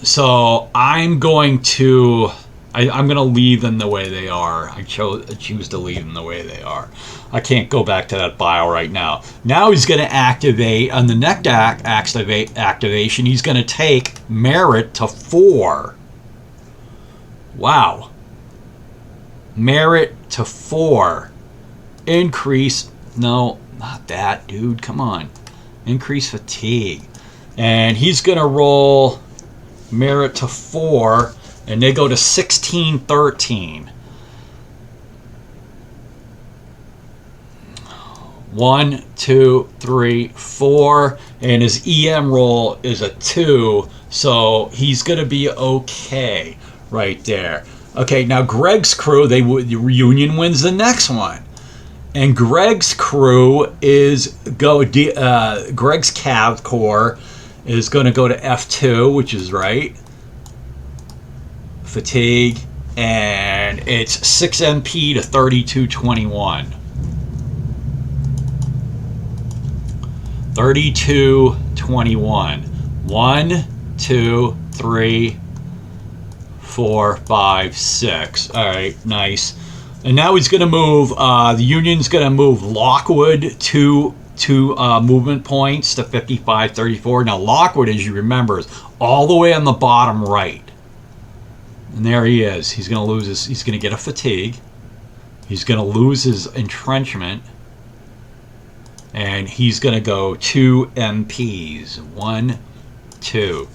So I'm going to... I'm going to leave them the way they are. I choose to leave them the way they are. I can't go back to that bio right now. Now he's going to activate, on the next activation, he's going to take Merit to 4. Wow. Merit to 4. Increase, no, not that, dude. Come on. Increase fatigue. And he's going to roll Merit to 4. And they go to 16, 13. 1, 2, 3, 4. And his EM roll is a 2. So he's going to be okay right there. Okay, now Greg's crew, the Union wins the next one. And Greg's crew is Greg's Cav Corps is going to go to F2, which is right. Fatigue, and it's 6 MP to 3221. 3221. 1, 2, 3, 4, 5, 6. All right, nice. And now he's going to move. The Union's going to move Lockwood to movement points to 5534. Now Lockwood, as you remember, is all the way on the bottom right. And there he is. He's going to lose his. He's going to get a fatigue. He's going to lose his entrenchment. And he's going to go 2 MPs. 1, 2.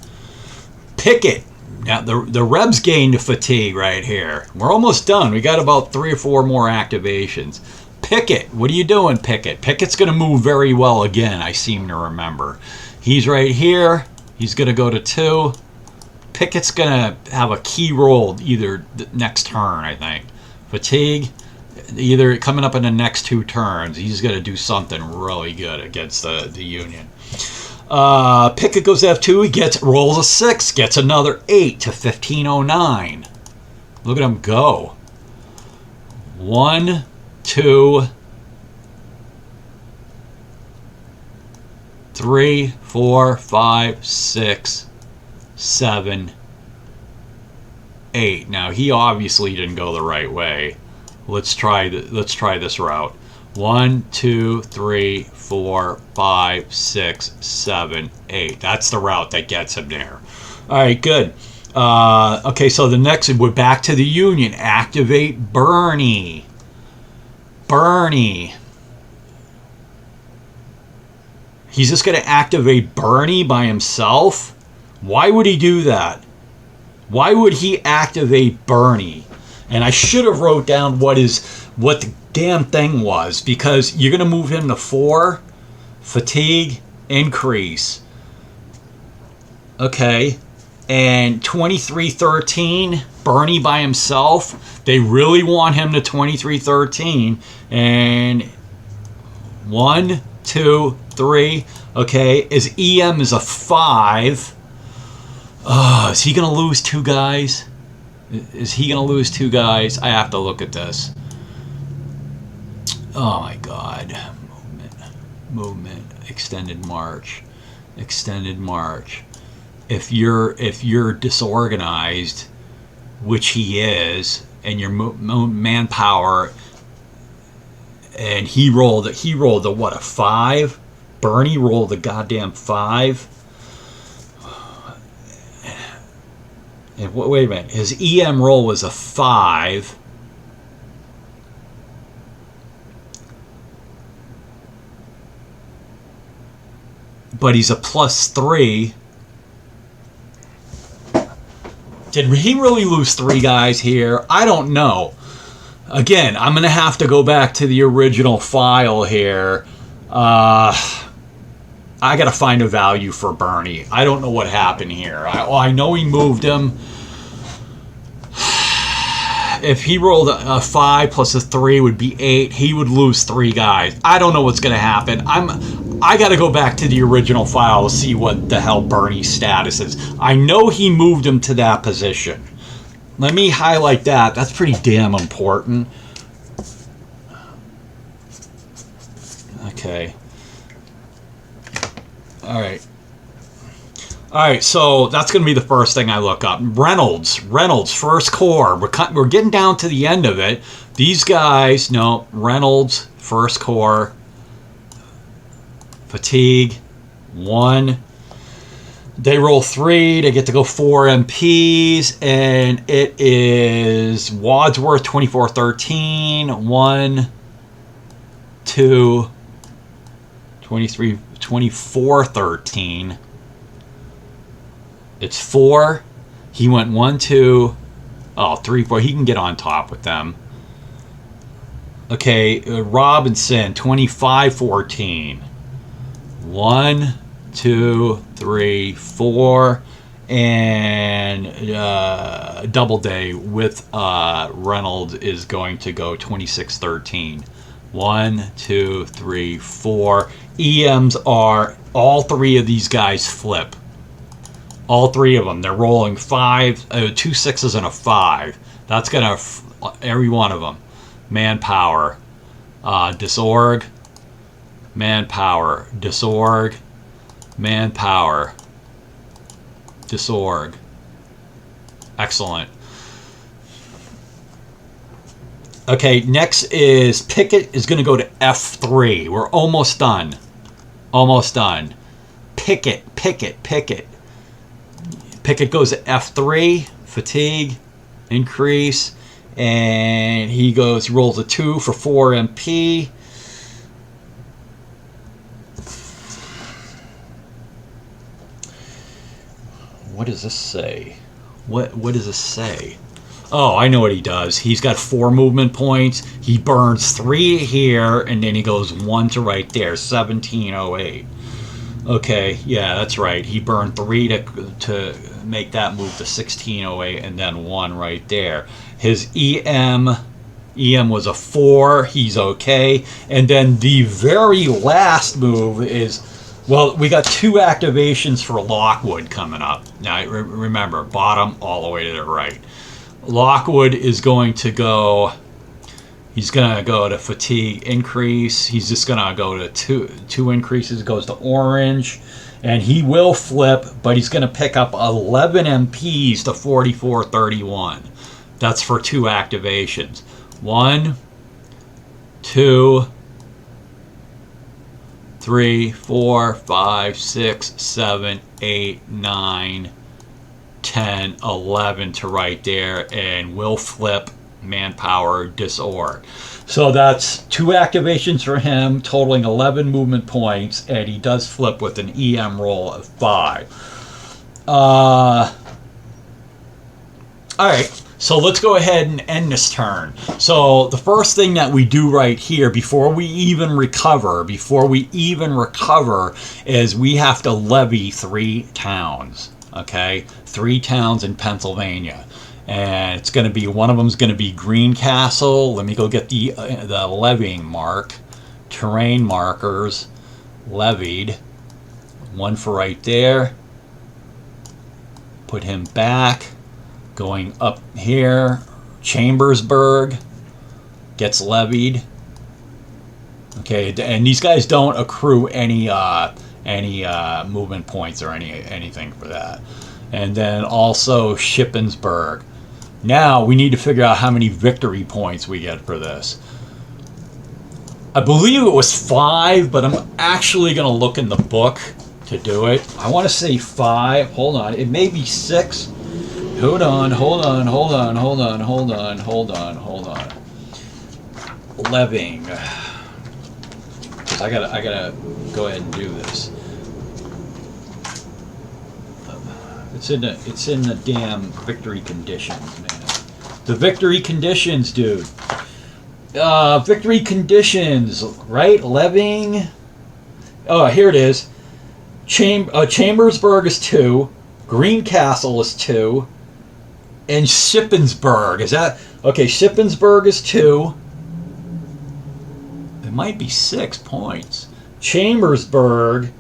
Pickett. Now the Rebs gained a fatigue right here. We're almost done. We got about 3 or 4 more activations. Pickett. What are you doing, Pickett? Pickett's going to move very well again, I seem to remember. He's right here. He's going to go to 2. Pickett's going to have a key roll either the next turn, I think. Fatigue, either coming up in the next 2 turns. He's going to do something really good against the Union. Pickett goes to F2. He rolls a 6, gets another 8 to 1509. Look at him go. 1, 2, 3, 4, 5, 6, 7, 8. Now he obviously didn't go the right way. Let's try this route. 1, 2, 3, 4, 5, 6, 7, 8. That's the route that gets him there. All right, good. Okay, so the next, we're back to the Union. Activate Bernie. Bernie. He's just going to activate Bernie by himself? Why would he do that? Why would he activate Bernie? And I should have wrote down what the damn thing was, because you're going to move him to 4. Fatigue, increase. Okay. And 2313, Bernie by himself. They really want him to 2313. And 1, 2, 3. Okay. His EM is a 5. Is he going to lose 2 guys? Is he going to lose 2 guys? I have to look at this. Oh my God. Movement. Extended march. Extended march. If you're disorganized, which he is, and your manpower, and he rolled a what, a 5? Bernie rolled a goddamn 5. And wait a minute, his EM roll was a 5. But he's a +3. Did he really lose 3 guys here? I don't know. Again, I'm going to have to go back to the original file here. I got to find a value for Bernie. I don't know what happened here. I know he moved him. if he rolled a 5 plus a 3 would be 8, he would lose 3 guys. I don't know what's going to happen. I got to go back to the original file to see what the hell Bernie's status is. I know he moved him to that position. Let me highlight that. That's pretty damn important. Okay. All right. All right, so that's going to be the first thing I look up. Reynolds, First Corps. We're getting down to the end of it. These guys, no, Reynolds, First Corps. Fatigue, 1. They roll 3. They get to go 4 MPs, and it is Wadsworth 2413. 1, 2, 23, 2413. It's 4. He went 1, 2, 3, 4. He can get on top with them. Okay, Robinson 2514. 1, 2, 3, 4, and Doubleday with Reynolds is going to go 2613. 1, 2, 3, 4. EMs are all 3 of these guys flip. All 3 of them. They're rolling 5, 2 6s and a 5. That's gonna every one of them. Manpower, disorg. Manpower, disorg, manpower, disorg. Excellent. Okay, next is Pickett is going to go to F3. We're almost done. Almost done. Pickett. Pickett goes to F3. Fatigue, increase, and he rolls a 2 for 4 MP. What does this say? What does this say? Oh, I know what he does. He's got 4 movement points. He burns 3 here, and then he goes 1 to right there. 1708. Okay, yeah, that's right. He burned 3 to make that move to 1608, and then 1 right there. His EM was a 4. He's okay. And then the very last move is, well, we got 2 activations for Lockwood coming up. Now, remember, bottom all the way to the right. Lockwood is going to go, he's going to go to fatigue increase. He's just going to go to 2 increases, goes to orange. And he will flip, but he's going to pick up 11 MPs to 4431. That's for 2 activations. 1, 2, 3, 4, 5, 6, 7, 8, 9, 10, 11 to right there, and will flip manpower disorg. So that's 2 activations for him, totaling 11 movement points, and he does flip with an EM roll of 5. All right. So let's go ahead and end this turn. So the first thing that we do right here before we even recover, is we have to levy 3 towns. Okay, 3 towns in Pennsylvania, and it's going to be, one of them is going to be Greencastle. Let me go get the levying mark. Terrain markers, levied. 1 for right there. Put him back. Going up here, Chambersburg gets levied. Okay, and these guys don't accrue any movement points or anything for that. And then also Shippensburg. Now we need to figure out how many victory points we get for this. I believe it was 5, but I'm actually going to look in the book to do it. I want to say 5. Hold on, it may be 6. Hold on. Levying. Because I gotta go ahead and do this. It's in the damn victory conditions, man. The victory conditions, dude. Victory conditions, right? Levying. Oh, here it is. Chambersburg is 2. Greencastle is 2. And Shippensburg, is that okay? Shippensburg is 2. It might be 6 points. Chambersburg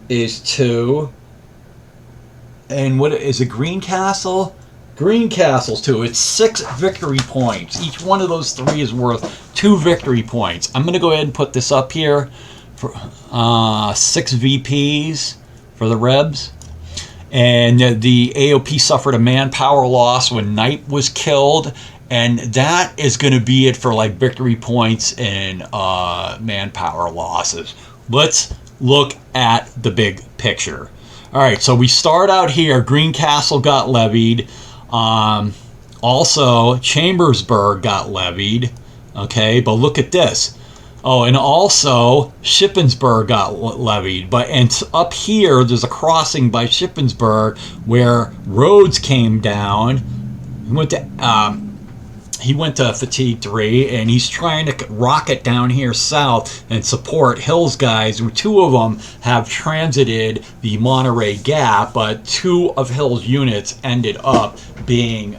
is 2. And what is it? Greencastle? Greencastle's 2. It's 6 victory points. Each one of those 3 is worth 2 victory points. I'm going to go ahead and put this up here for 6 VPs for the Rebs. And the AOP suffered a manpower loss when Knight was killed. And that is going to be it for like victory points and manpower losses. Let's look at the big picture. All right, so we start out here. Greencastle got levied. Also, Chambersburg got levied. Okay, but look at this. Oh, and also Shippensburg got levied. And up here, there's a crossing by Shippensburg where Rhodes came down. He went to Fatigue 3, and he's trying to rocket down here south and support Hill's guys. 2 of them have transited the Monterey Gap, but 2 of Hill's units ended up being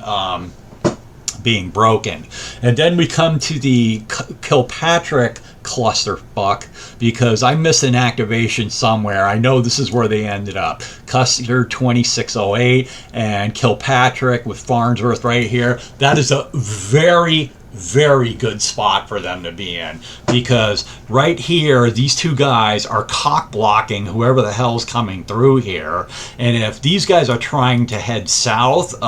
broken. And then we come to the Kilpatrick clusterfuck, because I missed an activation somewhere. I know this is where they ended up. Custer 2608 and Kilpatrick with Farnsworth right here. That is a very, very good spot for them to be in, because right here these 2 guys are cock blocking whoever the hell's coming through here. And if these guys are trying to head south,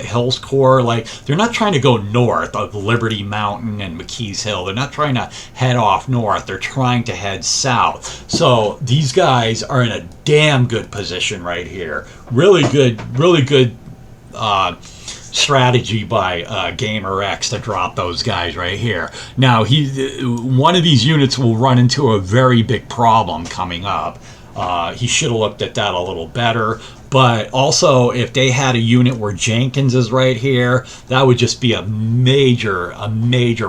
Hill's Corps, like, they're not trying to go north of Liberty Mountain and McKees Hill. They're not trying to head off north. They're trying to head south. So these guys are in a damn good position right here. Really good strategy by Gamer X to drop those guys right here. Now, one of these units will run into a very big problem coming up. He should have looked at that a little better. But also, if they had a unit where Jenkins is right here, that would just be a major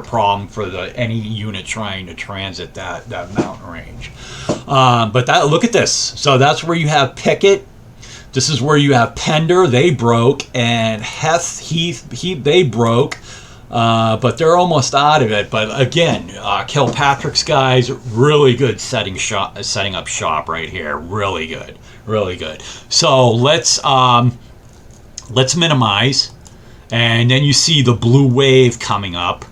problem for any unit trying to transit that mountain range. But look at this. So that's where you have Pickett. This is where you have Pender, they broke, and Heath, they broke, but they're almost out of it. But again, Kilpatrick's guys, really good setting up shop right here. Really good, really good. So let's minimize, and then you see the blue wave coming up.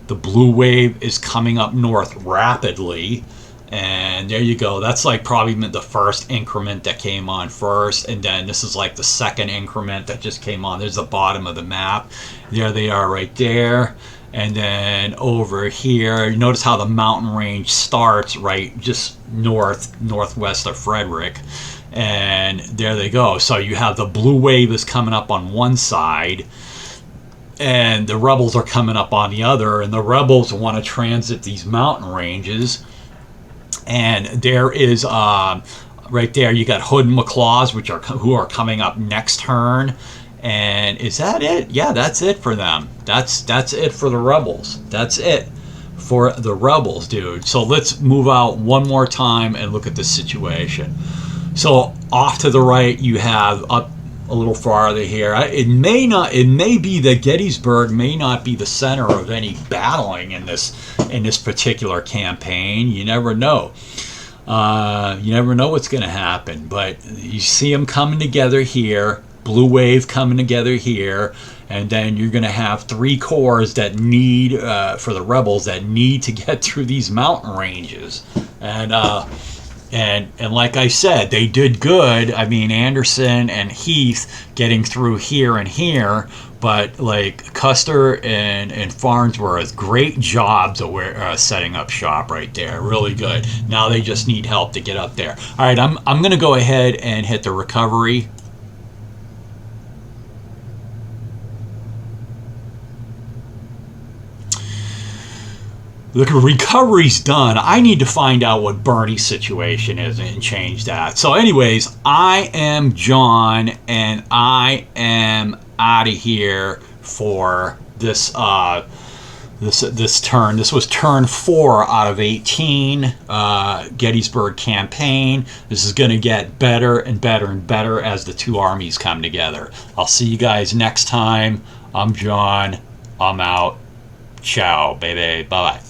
The blue wave is coming up north rapidly. And there you go. That's like probably the first increment that came on first. And then this is like the second increment that just came on. There's the bottom of the map. There they are right there. And then over here, you notice how the mountain range starts right just northwest of Frederick. And there they go. So you have the blue wave is coming up on one side, and the rebels are coming up on the other. And the rebels want to transit these mountain ranges. And there is right there you got Hood and McLaws, who are coming up next turn. And is that it? Yeah, that's it for them. That's it for the rebels. That's it for the rebels, dude. So let's move out one more time and look at this situation. So off to the right you have up a little farther here. It may be that Gettysburg may not be the center of any battling in this particular campaign. You never know. You never know what's going to happen. But you see them coming together here. Blue wave coming together here. And then you're going to have 3 corps that need, for the rebels, that need to get through these mountain ranges. And like I said, they did good. I mean, Anderson and Heath getting through here and here, but like Custer and Farnsworth, great jobs of setting up shop right there. Really good. Now they just need help to get up there. All right, I'm going to go ahead and hit the recovery. The recovery's done. I need to find out what Bernie's situation is and change that. So anyways, I am John, and I am out of here for this this turn. This was turn 4 out of 18 Gettysburg campaign. This is going to get better and better and better as the two armies come together. I'll see you guys next time. I'm John. I'm out. Ciao, baby. Bye-bye.